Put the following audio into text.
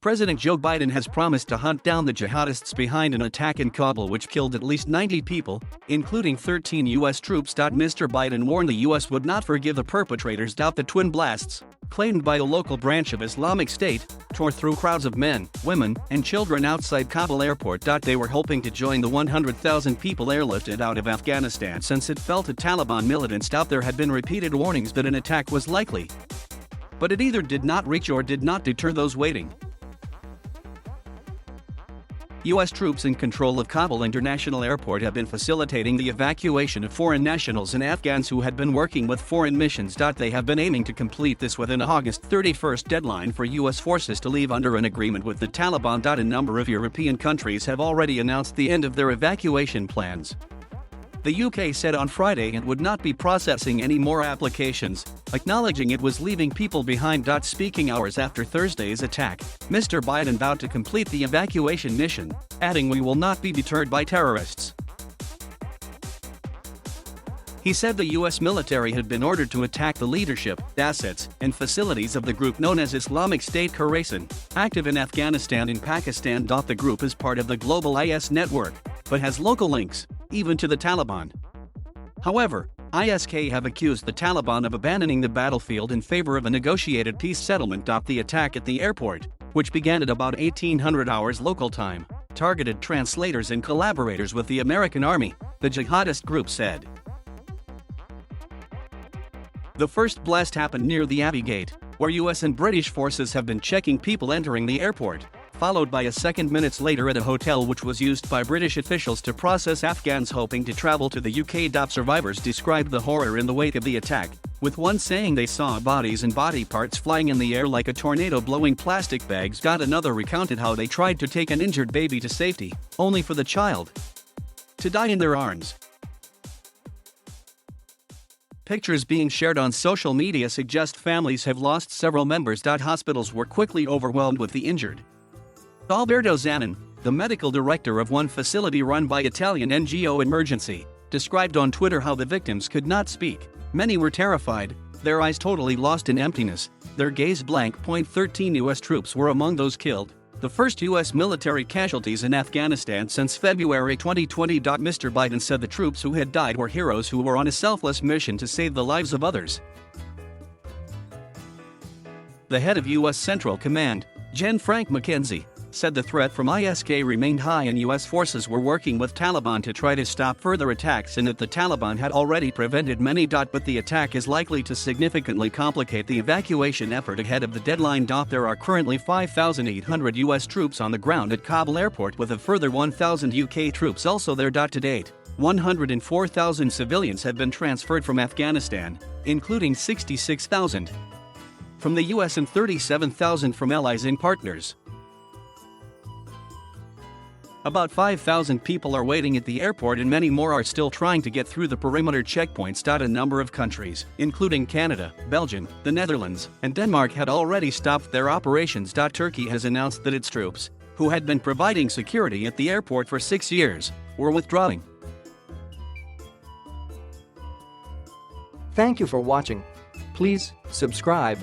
President Joe Biden has promised to hunt down the jihadists behind an attack in Kabul which killed at least 90 people, including 13 U.S. troops. Mr. Biden warned the U.S. would not forgive the perpetrators. The twin blasts, claimed by a local branch of Islamic State, tore through crowds of men, women, and children outside Kabul airport. They were hoping to join the 100,000 people airlifted out of Afghanistan since it fell to Taliban militants. There had been repeated warnings that an attack was likely, but it either did not reach or did not deter those waiting. U.S. troops in control of Kabul International Airport have been facilitating the evacuation of foreign nationals and Afghans who had been working with foreign missions. They have been aiming to complete this within an August 31st deadline for U.S. forces to leave under an agreement with the Taliban. A number of European countries have already announced the end of their evacuation plans. The UK said on Friday it would not be processing any more applications, acknowledging it was leaving people behind. Speaking hours after Thursday's attack, Mr. Biden vowed to complete the evacuation mission, adding, "We will not be deterred by terrorists." He said the U.S. military had been ordered to attack the leadership, assets, and facilities of the group known as Islamic State Khorasan, active in Afghanistan and Pakistan. The group is part of the global IS network, but has local links, even to the Taliban. However, ISK have accused the Taliban of abandoning the battlefield in favor of a negotiated peace settlement. The attack at the airport, which began at about 1800 hours local time, targeted translators and collaborators with the American Army, the jihadist group said. The first blast happened near the Abbey Gate, where U.S. and British forces have been checking people entering the airport, followed by a second minutes later at a hotel which was used by British officials to process Afghans hoping to travel to the UK. Survivors described the horror in the wake of the attack, with one saying they saw bodies and body parts flying in the air like a tornado blowing plastic bags. Another recounted how they tried to take an injured baby to safety, only for the child to die in their arms. Pictures being shared on social media suggest families have lost several members. Hospitals were quickly overwhelmed with the injured. Alberto Zanin, the medical director of one facility run by Italian NGO Emergency, described on Twitter how the victims could not speak. Many were terrified, their eyes totally lost in emptiness, their gaze blank. 13 U.S. troops were among those killed, the first U.S. military casualties in Afghanistan since February 2020. Mr. Biden said the troops who had died were heroes who were on a selfless mission to save the lives of others. The head of U.S. Central Command, Gen. Frank McKenzie, said the threat from ISK remained high and U.S. forces were working with Taliban to try to stop further attacks and that the Taliban had already prevented many. But the attack is likely to significantly complicate the evacuation effort ahead of the deadline. There are currently 5,800 U.S. troops on the ground at Kabul airport with a further 1,000 UK troops also there. To date, 104,000 civilians have been transferred from Afghanistan, including 66,000 from the U.S. and 37,000 from allies and partners. About 5,000 people are waiting at the airport and many more are still trying to get through the perimeter checkpoints. A number of countries, including Canada, Belgium, the Netherlands, and Denmark, had already stopped their operations. Turkey has announced that its troops, who had been providing security at the airport for 6 years, were withdrawing. Thank you for watching. Please subscribe.